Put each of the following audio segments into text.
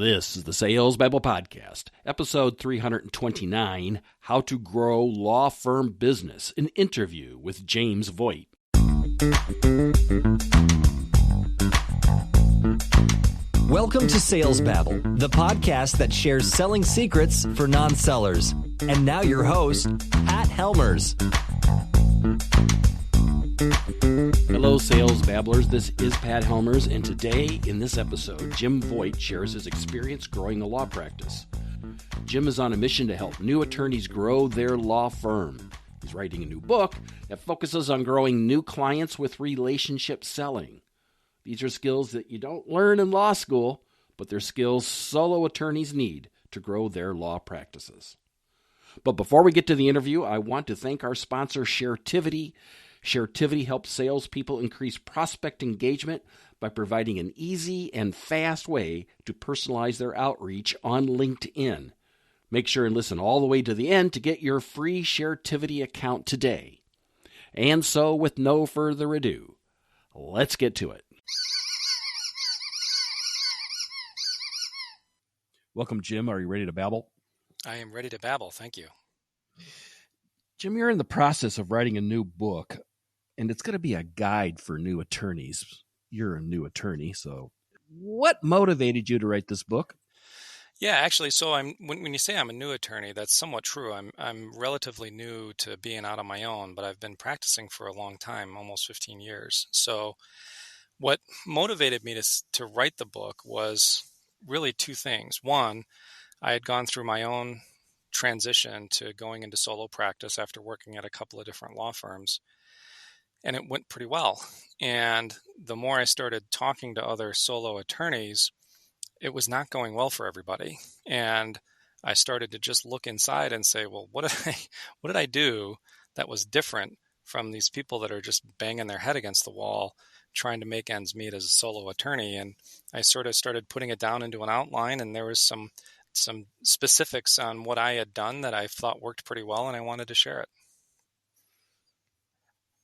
This is the Sales Bible Podcast, episode 329, How to Grow Law Firm Business, an interview with James Voigt. Welcome to Sales Babble, the podcast that shares selling secrets for non-sellers. And now your host, Pat Helmers. Hello, Sales Babblers. This is Pat Helmers, and today, in this episode, Jim Voigt shares his experience growing a law practice. Jim is on a mission to help new attorneys grow their law firm. He's writing a new book that focuses on growing new clients with relationship selling. These are skills that you don't learn in law school, but they're skills solo attorneys need to grow their law practices. But before we get to the interview, I want to thank our sponsor, Sharetivity. Sharetivity helps salespeople increase prospect engagement by providing an easy and fast way to personalize their outreach on LinkedIn. Make sure and listen all the way to the end to get your free Sharetivity account today. And so, with no further ado, let's get to it. Welcome, Jim. Are you ready to babble? I am ready to babble. Thank you. Jim, you're in the process of writing a new book, and it's going to be a guide for new attorneys. You're a new attorney, so what motivated you to write this book? Yeah, actually, so when you say I'm a new attorney, that's somewhat true. I'm relatively new to being out on my own, but I've been practicing for a long time, almost 15 years. So what motivated me to write the book was really two things. One, I had gone through my own transition to going into solo practice after working at a couple of different law firms, and it went pretty well. And the more I started talking to other solo attorneys, it was not going well for everybody. And I started to just look inside and say, well, what did I do that was different from these people that are just banging their head against the wall trying to make ends meet as a solo attorney? And I sort of started putting it down into an outline, and there was some specifics on what I had done that I thought worked pretty well, and I wanted to share it.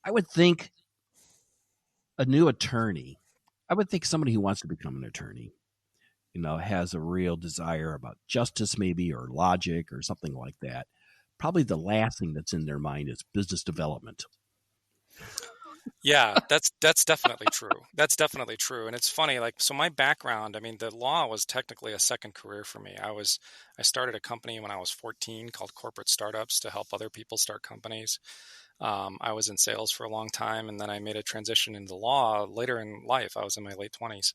I would think a new attorney, I would think somebody who wants to become an attorney, has a real desire about justice maybe, or logic or something like that. Probably the last thing that's in their mind is business development. Yeah, that's definitely true. That's definitely true. And it's funny, so my background, the law was technically a second career for me. I started a company when I was 14 called Corporate Startups to help other people start companies. I was in sales for a long time, and then I made a transition into law later in life. I was in my late 20s.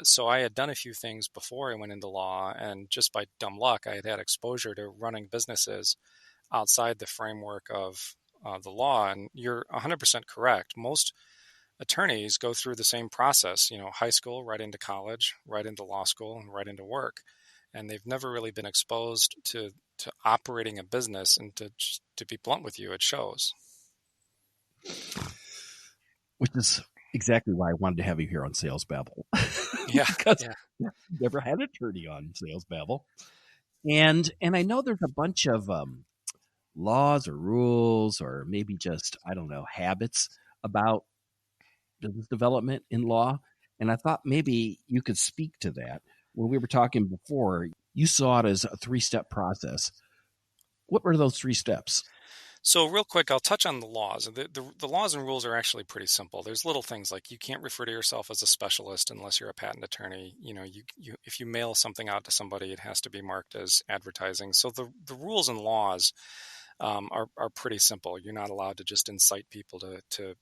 So I had done a few things before I went into law, and just by dumb luck, I had exposure to running businesses outside the framework of the law. And you're 100% correct. Most attorneys go through the same process, high school, right into college, right into law school, and right into work. And they've never really been exposed to operating a business, and to be blunt with you, it shows. Which is exactly why I wanted to have you here on Sales Babble. Yeah. Because I've never had an attorney on Sales Babble. And I know there's a bunch of laws or rules, or maybe just, habits about business development in law. And I thought maybe you could speak to that. When we were talking before, you saw it as a 3-step process. What were those 3 steps? So real quick, I'll touch on the laws. The laws and rules are actually pretty simple. There's little things like you can't refer to yourself as a specialist unless you're a patent attorney. If you mail something out to somebody, it has to be marked as advertising. So the rules and laws are pretty simple. You're not allowed to just incite people to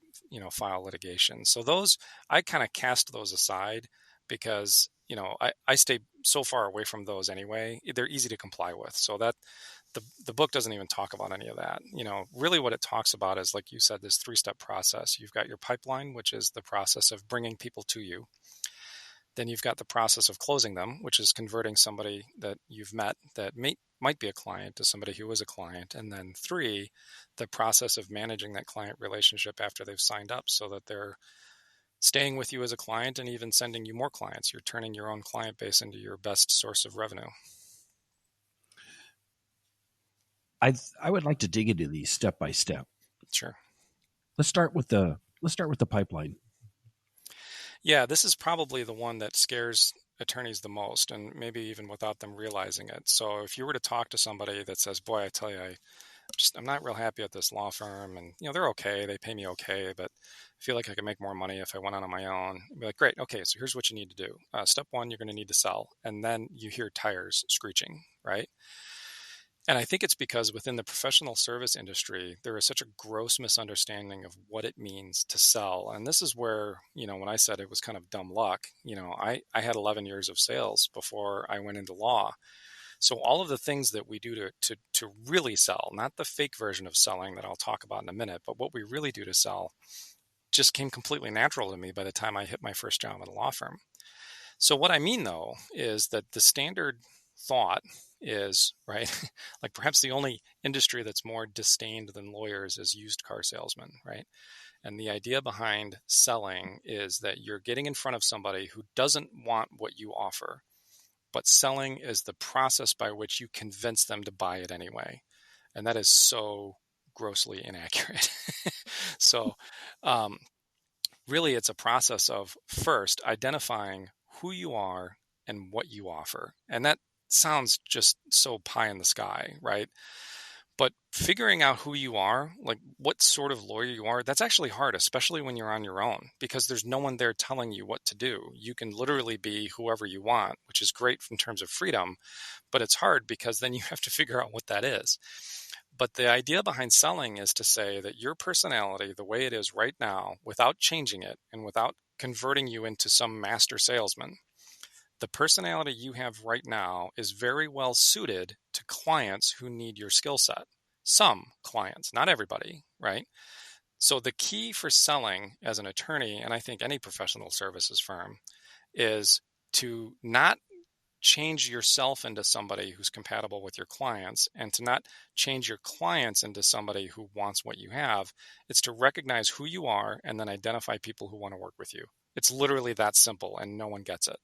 file litigation. So those, I kind of cast those aside because I stay so far away from those anyway. They're easy to comply with. So that the book doesn't even talk about any of that. Really what it talks about is, like you said, this 3-step process. You've got your pipeline, which is the process of bringing people to you. Then you've got the process of closing them, which is converting somebody that you've met that might be a client to somebody who is a client. And then 3, the process of managing that client relationship after they've signed up so that they're staying with you as a client and even sending you more clients. You're turning your own client base into your best source of revenue. I would like to dig into these step by step. Sure. Let's start with the pipeline. Yeah, this is probably the one that scares attorneys the most, and maybe even without them realizing it. So if you were to talk to somebody that says, boy, I tell you, I'm not real happy at this law firm, and they're okay, they pay me okay, but I feel like I could make more money if I went on my own. I'd be like, great, okay, so here's what you need to do. Step one, you're going to need to sell, and then you hear tires screeching, right? And I think it's because within the professional service industry, there is such a gross misunderstanding of what it means to sell. And this is where, when I said it was kind of dumb luck, I had 11 years of sales before I went into law. So all of the things that we do to really sell, not the fake version of selling that I'll talk about in a minute, but what we really do to sell just came completely natural to me by the time I hit my first job at a law firm. So what I mean, though, is that the standard thought is, right, like perhaps the only industry that's more disdained than lawyers is used car salesmen, right? And the idea behind selling is that you're getting in front of somebody who doesn't want what you offer, but selling is the process by which you convince them to buy it anyway. And that is so grossly inaccurate. So, really, it's a process of first identifying who you are and what you offer. And that sounds just so pie in the sky, right? But figuring out who you are, like what sort of lawyer you are, that's actually hard, especially when you're on your own, because there's no one there telling you what to do. You can literally be whoever you want, which is great in terms of freedom, but it's hard because then you have to figure out what that is. But the idea behind selling is to say that your personality, the way it is right now, without changing it and without converting you into some master salesman, the personality you have right now is very well suited to clients who need your skill set. Some clients, not everybody, right? So the key for selling as an attorney, and I think any professional services firm, is to not change yourself into somebody who's compatible with your clients and to not change your clients into somebody who wants what you have. It's to recognize who you are and then identify people who want to work with you. It's literally that simple, and no one gets it.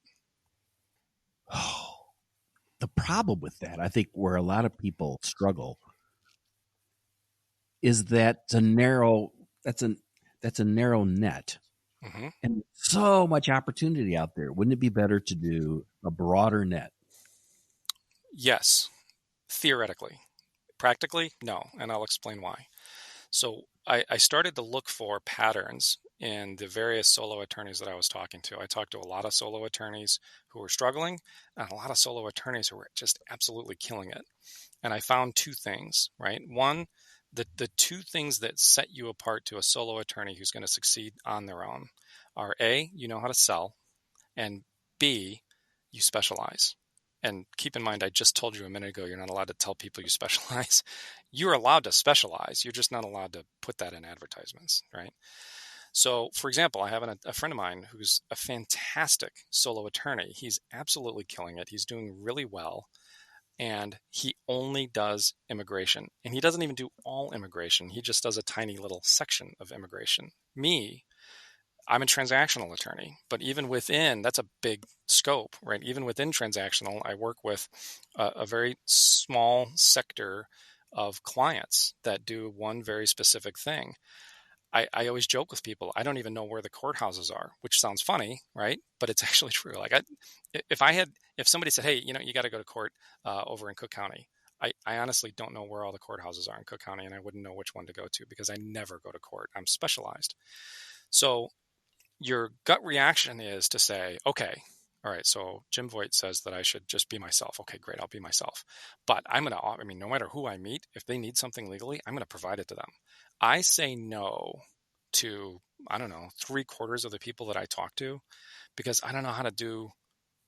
Oh, the problem with that, I think, where a lot of people struggle, is that that's a narrow net, Mm-hmm. and so much opportunity out there. Wouldn't it be better to do a broader net? Yes, theoretically. Practically, no, and I'll explain why. So I started to look for patterns in the various solo attorneys that I was talking to. I talked to a lot of solo attorneys who were struggling and a lot of solo attorneys who were just absolutely killing it. And I found two things, right? One, the two things that set you apart to a solo attorney who's going to succeed on their own are A, you know how to sell, and B, you specialize. And keep in mind, I just told you a minute ago, you're not allowed to tell people you specialize. You're allowed to specialize. You're just not allowed to put that in advertisements, right? So, for example, I have a friend of mine who's a fantastic solo attorney. He's absolutely killing it. He's doing really well. And he only does immigration. And he doesn't even do all immigration. He just does a tiny little section of immigration. Me, I'm a transactional attorney, but even within, that's a big scope, right? Even within transactional, I work with a very small sector of clients that do one very specific thing. I always joke with people, I don't even know where the courthouses are, which sounds funny, right? But it's actually true. Like if somebody said, hey, you got to go to court over in Cook County, I honestly don't know where all the courthouses are in Cook County, and I wouldn't know which one to go to because I never go to court. I'm specialized. So your gut reaction is to say, okay, all right, so Jim Voigt says that I should just be myself. Okay, great, I'll be myself. But no matter who I meet, if they need something legally, I'm going to provide it to them. I say no to, I don't know, 3/4 of the people that I talk to because I don't know how to do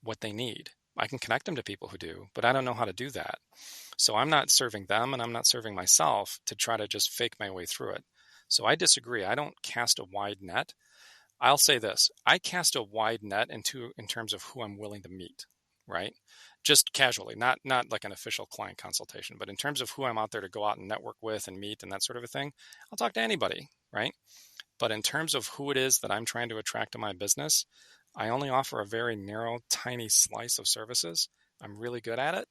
what they need. I can connect them to people who do, but I don't know how to do that. So I'm not serving them and I'm not serving myself to try to just fake my way through it. So I disagree. I don't cast a wide net. I'll say this. I cast a wide net in terms of who I'm willing to meet, right? Just casually, not like an official client consultation, but in terms of who I'm out there to go out and network with and meet and that sort of a thing, I'll talk to anybody, right? But in terms of who it is that I'm trying to attract to my business, I only offer a very narrow, tiny slice of services. I'm really good at it,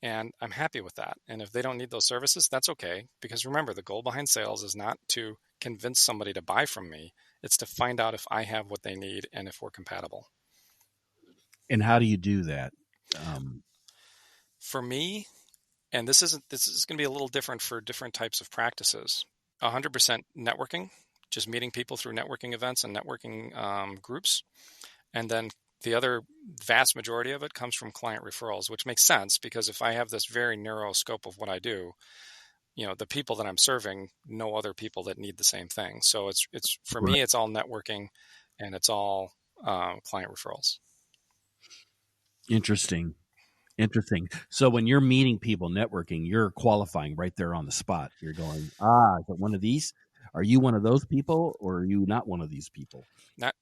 and I'm happy with that. And if they don't need those services, that's okay. Because remember, the goal behind sales is not to convince somebody to buy from me. It's to find out if I have what they need and if we're compatible. And how do you do that? For me, and this is going to be a little different for different types of practices. 100% networking, just meeting people through networking events and networking groups. And then the other vast majority of it comes from client referrals, which makes sense because if I have this very narrow scope of what I do, the people that I'm serving know other people that need the same thing. So it's for Right. me, it's all networking and it's all client referrals. Interesting. So when you're meeting people, networking, you're qualifying right there on the spot. You're going, is it one of these? Are you one of those people, or are you not one of these people? Not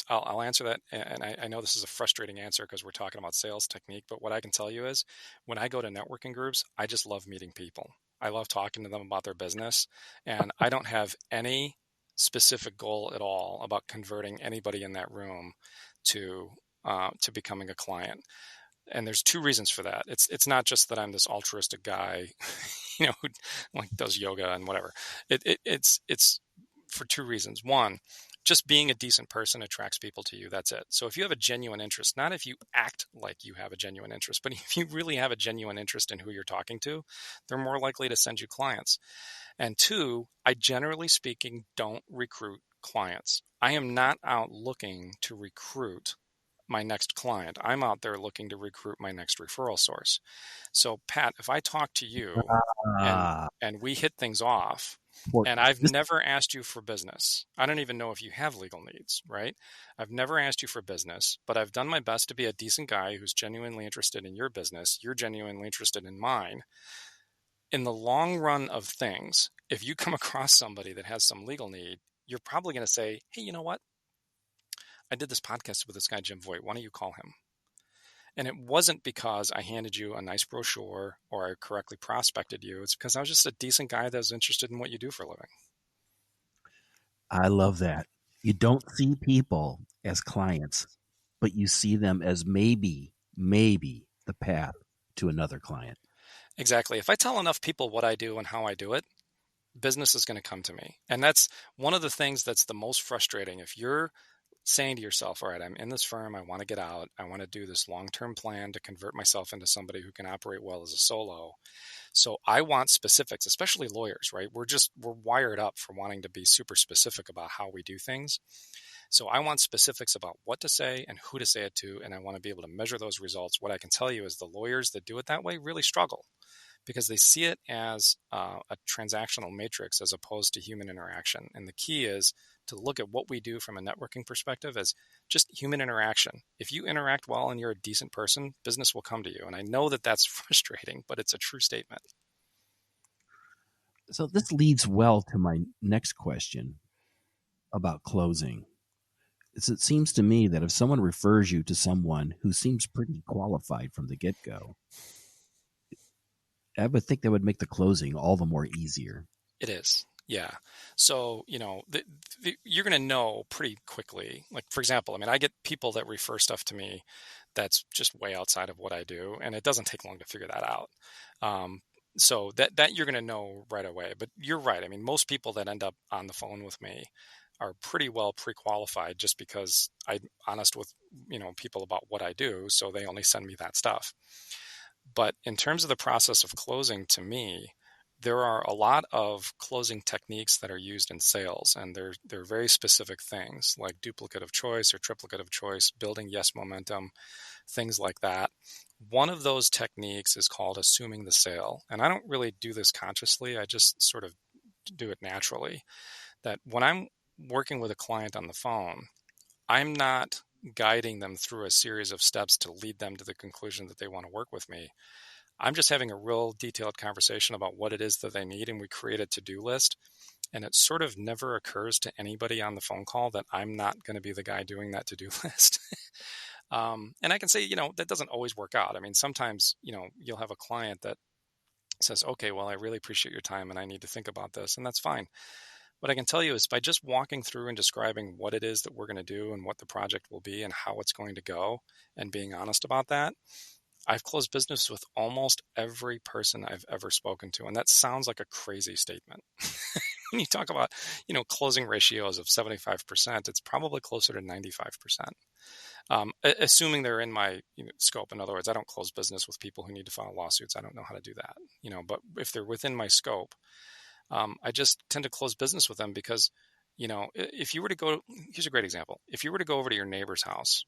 I'll answer that, and I know this is a frustrating answer because we're talking about sales technique, but what I can tell you is when I go to networking groups, I just love meeting people. I love talking to them about their business, and I don't have any specific goal at all about converting anybody in that room to becoming a client. And there's two reasons for that. It's not just that I'm this altruistic guy, who like does yoga and whatever. It's for two reasons. One, just being a decent person attracts people to you. That's it. So if you have a genuine interest, not if you act like you have a genuine interest, but if you really have a genuine interest in who you're talking to, they're more likely to send you clients. And two, I generally speaking don't recruit clients. I am not out looking to recruit my next client. I'm out there looking to recruit my next referral source. So Pat, if I talk to you and Ah, we hit things off, and important. I've never asked you for business. I don't even know if you have legal needs, right? I've never asked you for business, but I've done my best to be a decent guy who's genuinely interested in your business. You're genuinely interested in mine. In the long run of things, if you come across somebody that has some legal need, you're probably going to say, hey, you know what? I did this podcast with this guy, Jim Voigt. Why don't you call him? And it wasn't because I handed you a nice brochure or I correctly prospected you. It's because I was just a decent guy that was interested in what you do for a living. I love that. You don't see people as clients, but you see them as maybe the path to another client. Exactly. If I tell enough people what I do and how I do it, business is going to come to me. And that's one of the things that's the most frustrating. If you're saying to yourself, all right, I'm in this firm, I want to get out, I want to do this long-term plan to convert myself into somebody who can operate well as a solo. So I want specifics, especially lawyers, right? We're wired up for wanting to be super specific about how we do things. So I want specifics about what to say and who to say it to, and I want to be able to measure those results. What I can tell you is the lawyers that do it that way really struggle because they see it as a transactional matrix as opposed to human interaction. And the key is to look at what we do from a networking perspective as just human interaction. If you interact well and you're a decent person, business will come to you. And I know that that's frustrating, but it's a true statement. So this leads well to my next question about closing. It seems to me that if someone refers you to someone who seems pretty qualified from the get-go, I would think that would make the closing all the more easier. It is. Yeah. So, you're going to know pretty quickly. Like, for example, I mean, I get people that refer stuff to me that's just way outside of what I do, and it doesn't take long to figure that out. So that you're going to know right away. But you're right. I mean, most people that end up on the phone with me are pretty well pre-qualified just because I'm honest with, people about what I do. So they only send me that stuff. But in terms of the process of closing, to me, there are a lot of closing techniques that are used in sales, and they're very specific things like duplicate of choice or triplicate of choice, building yes momentum, things like that. One of those techniques is called assuming the sale. And I don't really do this consciously, I just sort of do it naturally. That when I'm working with a client on the phone, I'm not guiding them through a series of steps to lead them to the conclusion that they want to work with me. I'm just having a real detailed conversation about what it is that they need, and we create a to-do list. And it sort of never occurs to anybody on the phone call that I'm not going to be the guy doing that to-do list. And I can say, that doesn't always work out. I mean, sometimes, you'll have a client that says, okay, well, I really appreciate your time and I need to think about this, and that's fine. What I can tell you is by just walking through and describing what it is that we're going to do and what the project will be and how it's going to go and being honest about that, I've closed business with almost every person I've ever spoken to. And that sounds like a crazy statement. When you talk about, closing ratios of 75%, it's probably closer to 95%. Assuming they're in my scope. In other words, I don't close business with people who need to file lawsuits. I don't know how to do that, but if they're within my scope, I just tend to close business with them because, if you were to go, here's a great example. If you were to go over to your neighbor's house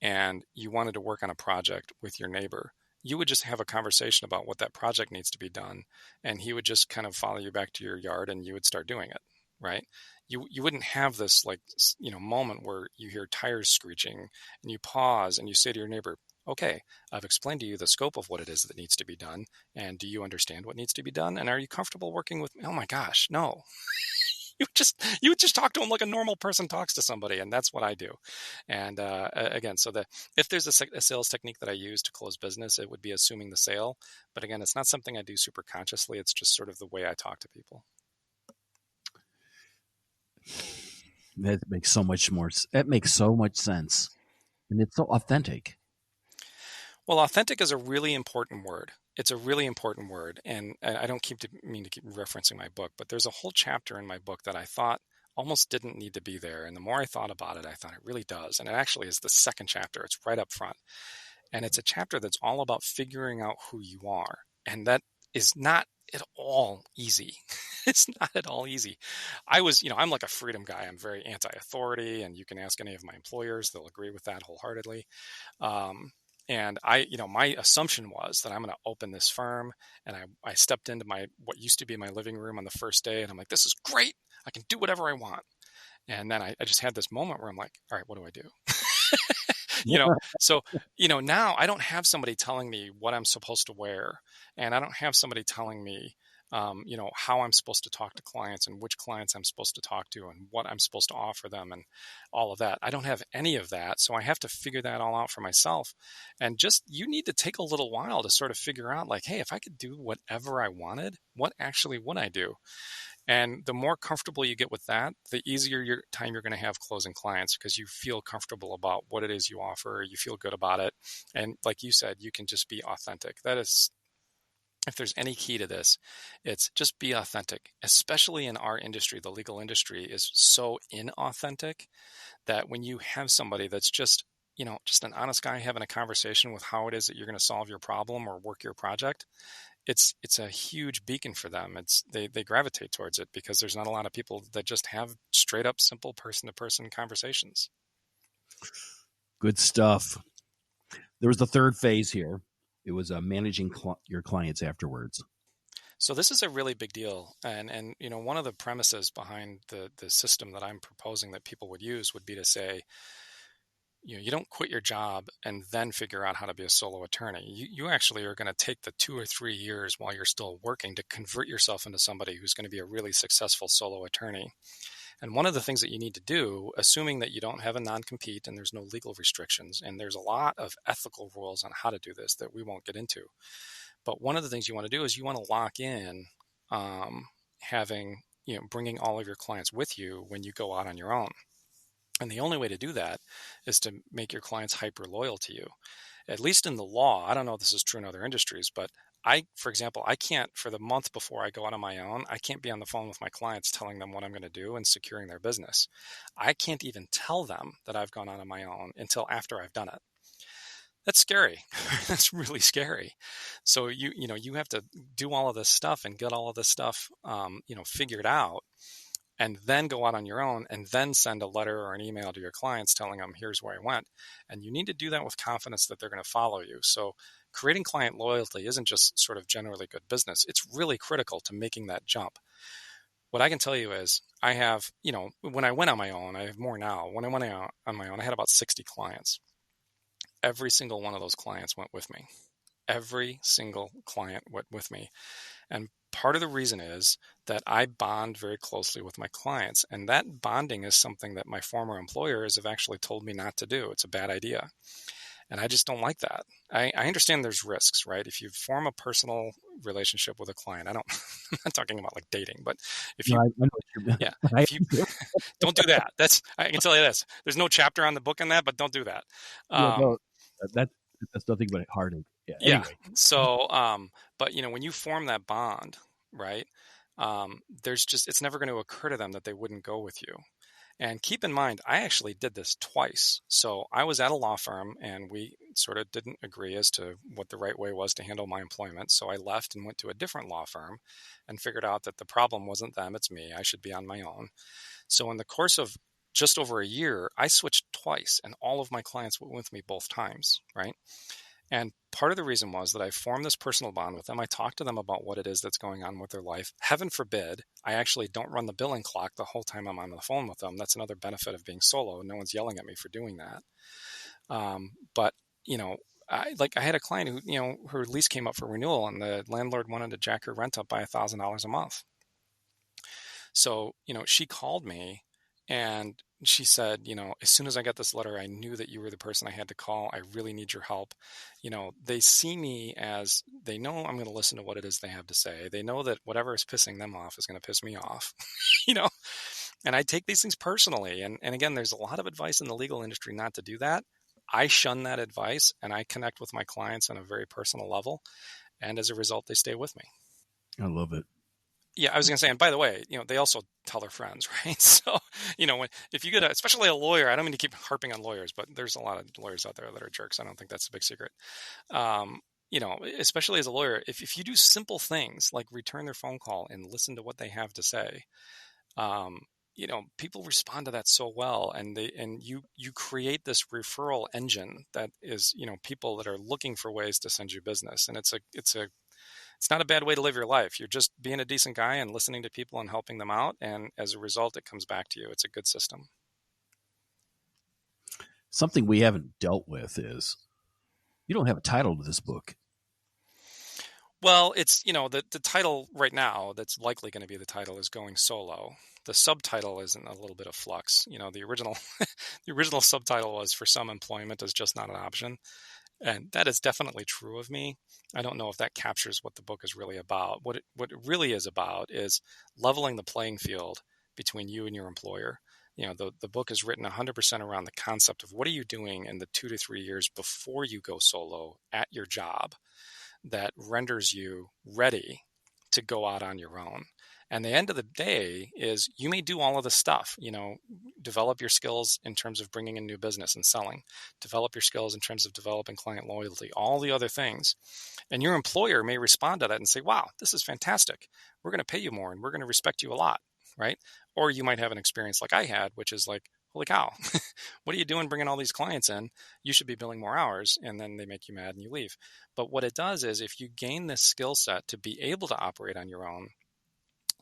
and you wanted to work on a project with your neighbor, you would just have a conversation about what that project needs to be done. And he would just kind of follow you back to your yard and you would start doing it, right? You wouldn't have this moment where you hear tires screeching and you pause and you say to your neighbor, okay, I've explained to you the scope of what it is that needs to be done. And do you understand what needs to be done? And are you comfortable working with me? Oh my gosh, no. You would just talk to them like a normal person talks to somebody, and that's what I do. And again, if there's a sales technique that I use to close business, it would be assuming the sale. But again, it's not something I do super consciously. It's just sort of the way I talk to people. That makes so much sense, and it's so authentic. Well, authentic is a really important word. It's a really important word. And I don't mean to keep referencing my book, but there's a whole chapter in my book that I thought almost didn't need to be there. And the more I thought about it, I thought it really does. And it actually is the second chapter. It's right up front. And it's a chapter that's all about figuring out who you are. And that is not at all easy. It's not at all easy. I'm like a freedom guy. I'm very anti-authority. And you can ask any of my employers, they'll agree with that wholeheartedly. And my assumption was that I'm going to open this firm, and I stepped into what used to be my living room on the first day, and I'm like, this is great. I can do whatever I want. And then I just had this moment where I'm like, all right, what do I do? So now I don't have somebody telling me what I'm supposed to wear, and I don't have somebody telling me, how I'm supposed to talk to clients and which clients I'm supposed to talk to and what I'm supposed to offer them and all of that. I don't have any of that. So I have to figure that all out for myself. And you need to take a little while to sort of figure out hey, if I could do whatever I wanted, what actually would I do? And the more comfortable you get with that, the easier time you're going to have closing clients because you feel comfortable about what it is you offer. You feel good about it. And like you said, you can just be authentic. That is, if there's any key to this, it's just be authentic, especially in our industry. The legal industry is so inauthentic that when you have somebody that's just an honest guy having a conversation with how it is that you're going to solve your problem or work your project, it's a huge beacon for them. They gravitate towards it because there's not a lot of people that just have straight up simple person-to-person conversations. Good stuff. There was the third phase here. It was managing your clients afterwards. So this is a really big deal. And one of the premises behind the system that I'm proposing that people would use would be to say, you don't quit your job and then figure out how to be a solo attorney. You actually are going to take the 2 or 3 years while you're still working to convert yourself into somebody who's going to be a really successful solo attorney. And one of the things that you need to do, assuming that you don't have a non-compete and there's no legal restrictions, and there's a lot of ethical rules on how to do this that we won't get into. But one of the things you want to do is you want to lock in bringing all of your clients with you when you go out on your own. And the only way to do that is to make your clients hyper loyal to you. At least in the law, I don't know if this is true in other industries, but for example, I can't, for the month before I go out on my own, I can't be on the phone with my clients telling them what I'm going to do and securing their business. I can't even tell them that I've gone out on my own until after I've done it. That's scary. That's really scary. So you have to do all of this stuff and get all of this stuff, figured out, and then go out on your own and then send a letter or an email to your clients telling them, here's where I went. And you need to do that with confidence that they're going to follow you. So creating client loyalty isn't just sort of generally good business. It's really critical to making that jump. What I can tell you is I have, when I went on my own, I have more now. When I went out on my own, I had about 60 clients. Every single one of those clients went with me. Every single client went with me. And part of the reason is that I bond very closely with my clients. And that bonding is something that my former employers have actually told me not to do. It's a bad idea. And I just don't like that. I understand there's risks, right? If you form a personal relationship with a client, I'm not talking about like dating, but if you, if you don't do that, I can tell you this, there's no chapter on the book on that, but don't do that. That's nothing but heartache. Yeah. Yeah. Anyway. So, but when you form that bond, right? It's never going to occur to them that they wouldn't go with you. And keep in mind, I actually did this twice. So I was at a law firm and we sort of didn't agree as to what the right way was to handle my employment. So I left and went to a different law firm and figured out that the problem wasn't them, it's me. I should be on my own. So in the course of just over a year, I switched twice and all of my clients went with me both times, right? And part of the reason was that I formed this personal bond with them. I talked to them about what it is that's going on with their life. Heaven forbid, I actually don't run the billing clock the whole time I'm on the phone with them. That's another benefit of being solo. No one's yelling at me for doing that. But, I had a client who, her lease came up for renewal and the landlord wanted to jack her rent up by $1,000 a month. So, she called me and she said, as soon as I got this letter, I knew that you were the person I had to call. I really need your help. They see me as they know I'm going to listen to what it is they have to say. They know that whatever is pissing them off is going to piss me off, and I take these things personally. And again, there's a lot of advice in the legal industry not to do that. I shun that advice and I connect with my clients on a very personal level. And as a result, they stay with me. I love it. Yeah, I was going to say, and by the way, they also tell their friends, right? So, if you get especially a lawyer, I don't mean to keep harping on lawyers, but there's a lot of lawyers out there that are jerks. I don't think that's a big secret. Especially as a lawyer, if you do simple things like return their phone call and listen to what they have to say, people respond to that so well, and you create this referral engine that is, people that are looking for ways to send you business, and it's not a bad way to live your life. You're just being a decent guy and listening to people and helping them out. And as a result, it comes back to you. It's a good system. Something we haven't dealt with is you don't have a title to this book. Well, it's, the title right now that's likely going to be the title is Going Solo. The subtitle is in a little bit of flux. The original subtitle was For Some Employment is Just Not an Option. And that is definitely true of me. I don't know if that captures what the book is really about. What it really is about is leveling the playing field between you and your employer. The book is written 100% around the concept of what are you doing in the 2 to 3 years before you go solo at your job that renders you ready to go out on your own. And the end of the day is you may do all of this stuff, develop your skills in terms of bringing in new business and selling, develop your skills in terms of developing client loyalty, all the other things. And your employer may respond to that and say, wow, this is fantastic. We're going to pay you more and we're going to respect you a lot, right? Or you might have an experience like I had, which is like, holy cow, what are you doing bringing all these clients in? You should be billing more hours. And then they make you mad and you leave. But what it does is if you gain this skill set to be able to operate on your own,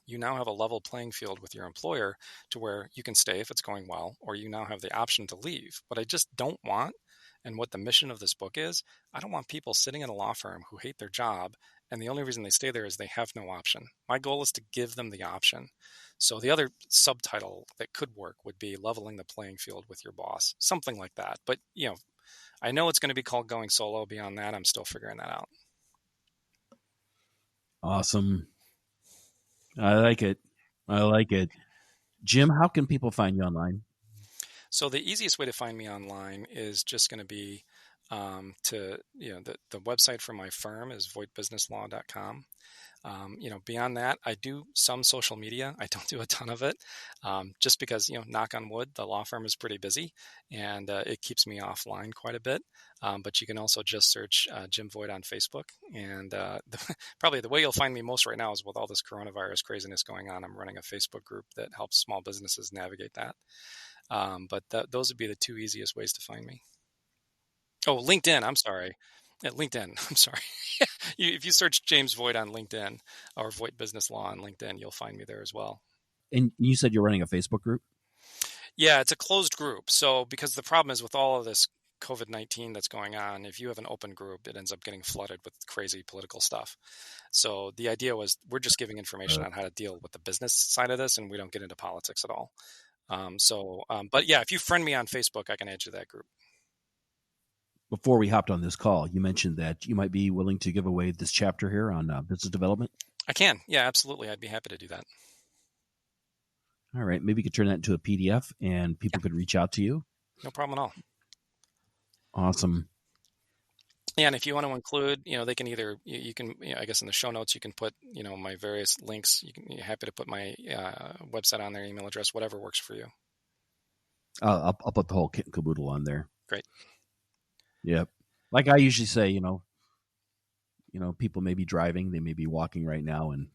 you now have a level playing field with your employer to where you can stay if it's going well, or you now have the option to leave. What I just don't want, and what the mission of this book is, I don't want people sitting in a law firm who hate their job, and the only reason they stay there is they have no option. My goal is to give them the option. So the other subtitle that could work would be Leveling the Playing Field with Your Boss, something like that. But, I know it's going to be called Going Solo. Beyond that, I'm still figuring that out. Awesome. I like it. Jim, how can people find you online? So the easiest way to find me online is just going to be the website for my firm is voigtbusinesslaw.com. Beyond that, I do some social media. I don't do a ton of it just because, knock on wood, the law firm is pretty busy and it keeps me offline quite a bit. But you can also just search Jim Voigt on Facebook. And probably the way you'll find me most right now is with all this coronavirus craziness going on. I'm running a Facebook group that helps small businesses navigate that. But those would be the two easiest ways to find me. Oh, LinkedIn. I'm sorry. LinkedIn. I'm sorry. If you search James Voigt on LinkedIn or Voigt Business Law on LinkedIn, you'll find me there as well. And you said you're running a Facebook group? Yeah, it's a closed group. So because the problem is with all of this COVID-19 that's going on, if you have an open group, it ends up getting flooded with crazy political stuff. So the idea was we're just giving information on how to deal with the business side of this, and we don't get into politics at all. But yeah, if you friend me on Facebook, I can add you to that group. Before we hopped on this call, you mentioned that you might be willing to give away this chapter here on business development. I can. Yeah, absolutely. I'd be happy to do that. All right. Maybe you could turn that into a PDF and people could reach out to you. No problem at all. Awesome. Yeah, and if you want to include, they can either, you can, I guess in the show notes, you can put, my various links. You're happy to put my website on there, email address, whatever works for you. I'll put the whole kit and caboodle on there. Great. Yep. Like I usually say, people may be driving, they may be walking right now, and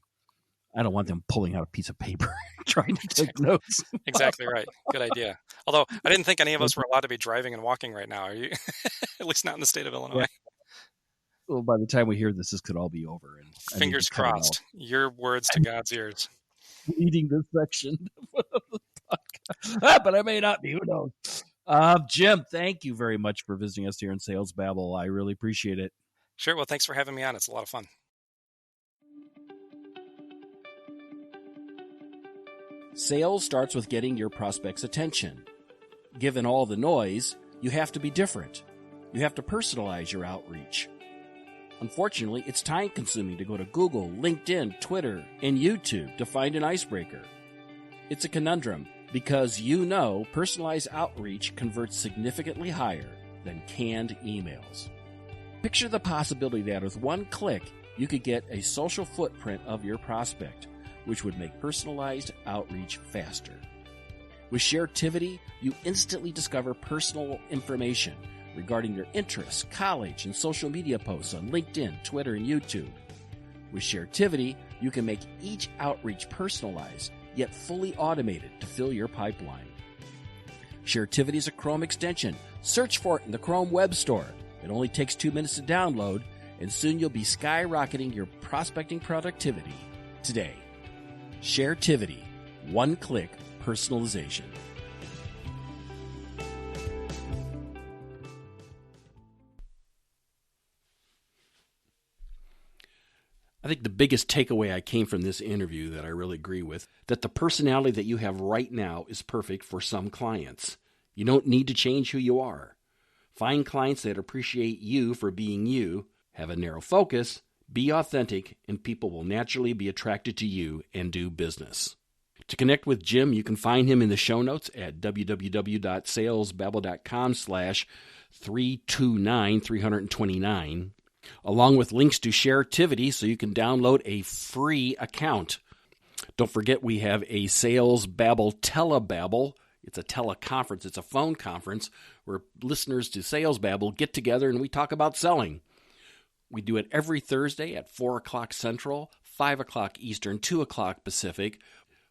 I don't want them pulling out a piece of paper trying to take notes. Exactly right. Good idea. Although I didn't think any of us were allowed to be driving and walking right now. Are you? At least not in the state of Illinois. Yeah. Well, by the time we hear this could all be over. And fingers crossed. Your words to God's ears. Leading this section of the podcast. But I may not be. Who knows? Jim, thank you very much for visiting us here in Sales Babble. I really appreciate it. Sure. Well, thanks for having me on. It's a lot of fun. Sales starts with getting your prospect's attention. Given all the noise, you have to be different. You have to personalize your outreach. Unfortunately, it's time-consuming to go to Google, LinkedIn, Twitter, and YouTube to find an icebreaker. It's a conundrum because personalized outreach converts significantly higher than canned emails. Picture the possibility that with one click, you could get a social footprint of your prospect, which would make personalized outreach faster. With Sharetivity, you instantly discover personal information regarding your interests, college, and social media posts on LinkedIn, Twitter, and YouTube. With Sharetivity, you can make each outreach personalized, yet fully automated to fill your pipeline. Sharetivity is a Chrome extension. Search for it in the Chrome Web Store. It only takes 2 minutes to download, and soon you'll be skyrocketing your prospecting productivity today. Sharetivity, one-click personalization. I think the biggest takeaway I came from this interview that I really agree with, that the personality that you have right now is perfect for some clients. You don't need to change who you are. Find clients that appreciate you for being you, have a narrow focus, be authentic, and people will naturally be attracted to you and do business. To connect with Jim, you can find him in the show notes at www.salesbabble.com/329, along with links to Sharetivity so you can download a free account. Don't forget we have a Sales Babble Telebabble. It's a teleconference. It's a phone conference where listeners to Sales Babble get together and we talk about selling. We do it every Thursday at 4 o'clock Central, 5 o'clock Eastern, 2 o'clock Pacific.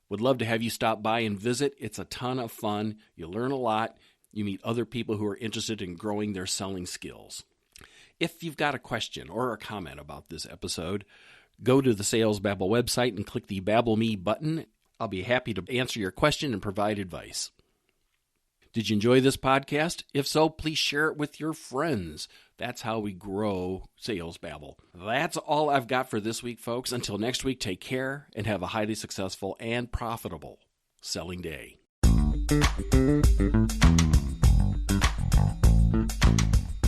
Would love to have you stop by and visit. It's a ton of fun. You learn a lot. You meet other people who are interested in growing their selling skills. If you've got a question or a comment about this episode, go to the Sales Babble website and click the Babble Me button. I'll be happy to answer your question and provide advice. Did you enjoy this podcast? If so, please share it with your friends. That's how we grow Sales Babble. That's all I've got for this week, folks. Until next week, take care and have a highly successful and profitable selling day.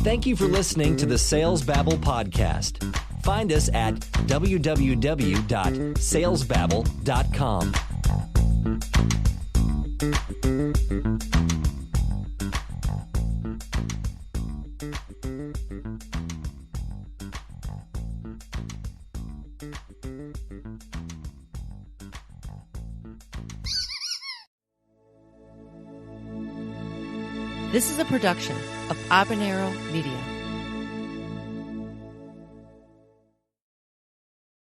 Thank you for listening to the Sales Babble podcast. Find us at www.salesbabble.com. This is a production of Habanero Media.